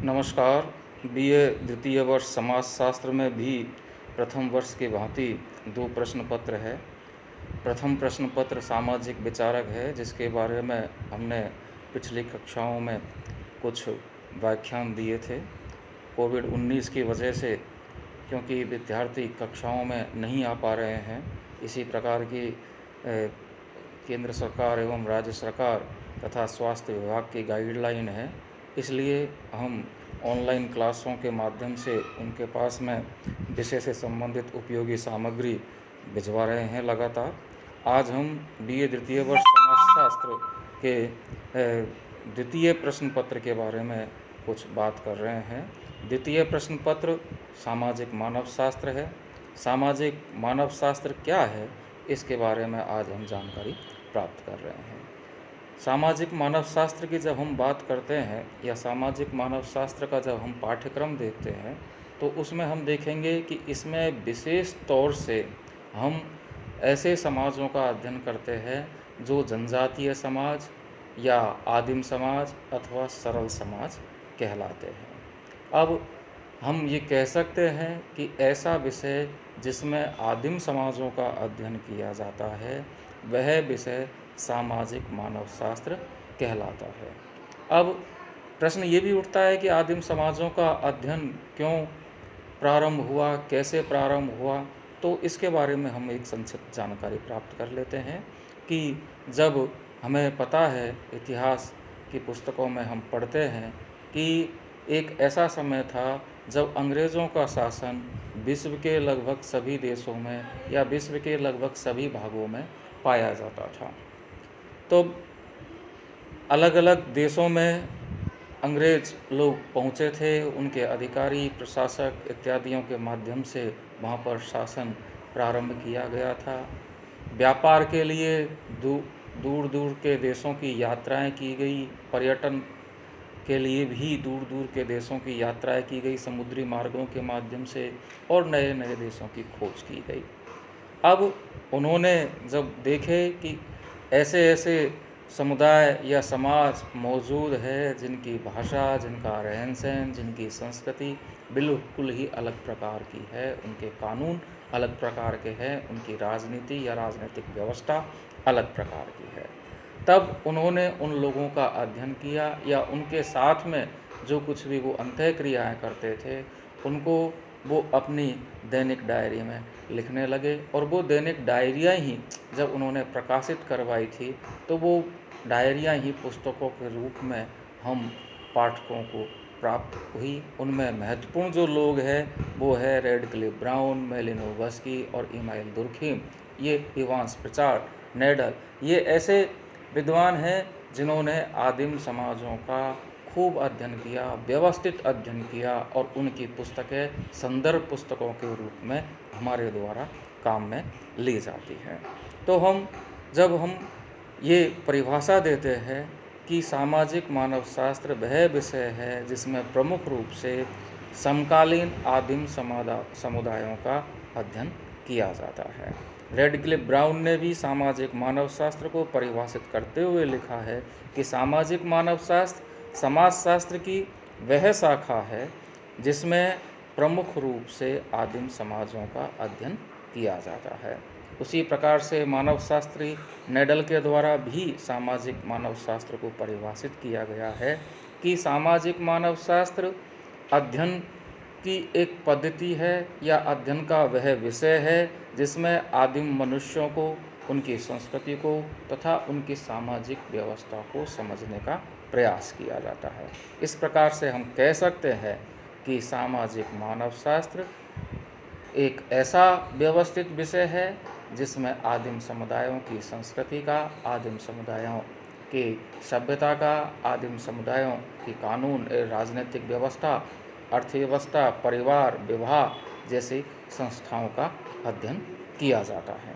नमस्कार। बीए द्वितीय वर्ष समाजशास्त्र में भी प्रथम वर्ष की भांति 2 प्रश्न पत्र है। प्रथम प्रश्न पत्र सामाजिक विचारक है, जिसके बारे में हमने पिछली कक्षाओं में कुछ व्याख्यान दिए थे। कोविड-19 की वजह से क्योंकि विद्यार्थी कक्षाओं में नहीं आ पा रहे हैं, इसी प्रकार की केंद्र सरकार एवं राज्य सरकार तथा स्वास्थ्य विभाग की गाइडलाइन है, इसलिए हम ऑनलाइन क्लासों के माध्यम से उनके पास में विषय से संबंधित उपयोगी सामग्री भिजवा रहे हैं लगातार। आज हम बीए द्वितीय वर्ष समाजशास्त्र के द्वितीय प्रश्न पत्र के बारे में कुछ बात कर रहे हैं। द्वितीय प्रश्न पत्र सामाजिक मानव शास्त्र है। सामाजिक मानव शास्त्र क्या है, इसके बारे में आज हम जानकारी प्राप्त कर रहे हैं। सामाजिक मानव शास्त्र की जब हम बात करते हैं या सामाजिक मानव शास्त्र का जब हम पाठ्यक्रम देखते हैं, तो उसमें हम देखेंगे कि इसमें विशेष तौर से हम ऐसे समाजों का अध्ययन करते हैं जो जनजातीय समाज या आदिम समाज अथवा सरल समाज कहलाते हैं। अब हम ये कह सकते हैं कि ऐसा विषय जिसमें आदिम समाजों का अध्ययन किया जाता है, वह विषय सामाजिक मानव शास्त्र कहलाता है। अब प्रश्न ये भी उठता है कि आदिम समाजों का अध्ययन क्यों प्रारंभ हुआ, कैसे प्रारंभ हुआ, तो इसके बारे में हम एक संक्षिप्त जानकारी प्राप्त कर लेते हैं कि जब हमें पता है, इतिहास की पुस्तकों में हम पढ़ते हैं कि एक ऐसा समय था जब अंग्रेज़ों का शासन विश्व के लगभग सभी देशों में या विश्व के लगभग सभी भागों में पाया जाता था। तो अलग अलग देशों में अंग्रेज लोग पहुँचे थे, उनके अधिकारी, प्रशासक इत्यादियों के माध्यम से वहाँ पर शासन प्रारंभ किया गया था। व्यापार के लिए दूर दूर के देशों की यात्राएं की गई, पर्यटन के लिए भी दूर दूर के देशों की यात्राएं की गई समुद्री मार्गों के माध्यम से, और नए नए देशों की खोज की गई। अब उन्होंने जब देखे कि ऐसे ऐसे समुदाय या समाज मौजूद है जिनकी भाषा, जिनका रहन सहन, जिनकी संस्कृति बिल्कुल ही अलग प्रकार की है, उनके कानून अलग प्रकार के हैं, उनकी राजनीति या राजनीतिक व्यवस्था अलग प्रकार की है, तब उन्होंने उन लोगों का अध्ययन किया या उनके साथ में जो कुछ भी वो अंतःक्रियाएँ करते थे, उनको वो अपनी दैनिक डायरी में लिखने लगे। और वो दैनिक डायरियाँ ही जब उन्होंने प्रकाशित करवाई थी, तो वो डायरियाँ ही पुस्तकों के रूप में हम पाठकों को प्राप्त हुई। उनमें महत्वपूर्ण जो लोग हैं वो है रेडक्लिफ ब्राउन, मेलिनोवस्की और इमाइल दुर्खीम। ये इवांस प्रिचार्ड, नेडल, ये ऐसे विद्वान हैं जिन्होंने आदिम समाजों का खूब अध्ययन किया, व्यवस्थित अध्ययन किया, और उनकी पुस्तकें संदर्भ पुस्तकों के रूप में हमारे द्वारा काम में ली जाती हैं। तो जब हम ये परिभाषा देते हैं कि सामाजिक मानव शास्त्र वह विषय है जिसमें प्रमुख रूप से समकालीन आदिम समुदायों का अध्ययन किया जाता है। रेडक्लिफ ब्राउन ने भी सामाजिक मानव शास्त्र को परिभाषित करते हुए लिखा है कि सामाजिक मानव शास्त्र समाजशास्त्र की वह शाखा है जिसमें प्रमुख रूप से आदिम समाजों का अध्ययन किया जाता है। उसी प्रकार से मानव शास्त्री नेडल के द्वारा भी सामाजिक मानव शास्त्र को परिभाषित किया गया है कि सामाजिक मानव शास्त्र अध्ययन की एक पद्धति है या अध्ययन का वह विषय है जिसमें आदिम मनुष्यों को, उनकी संस्कृति को तथा उनकी सामाजिक व्यवस्था को समझने का प्रयास किया जाता है। इस प्रकार से हम कह सकते हैं कि सामाजिक मानव शास्त्र एक ऐसा व्यवस्थित विषय है जिसमें आदिम समुदायों की संस्कृति का, आदिम समुदायों की सभ्यता का, आदिम समुदायों की कानून, राजनीतिक व्यवस्था, अर्थव्यवस्था, परिवार, विवाह जैसी संस्थाओं का अध्ययन किया जाता है।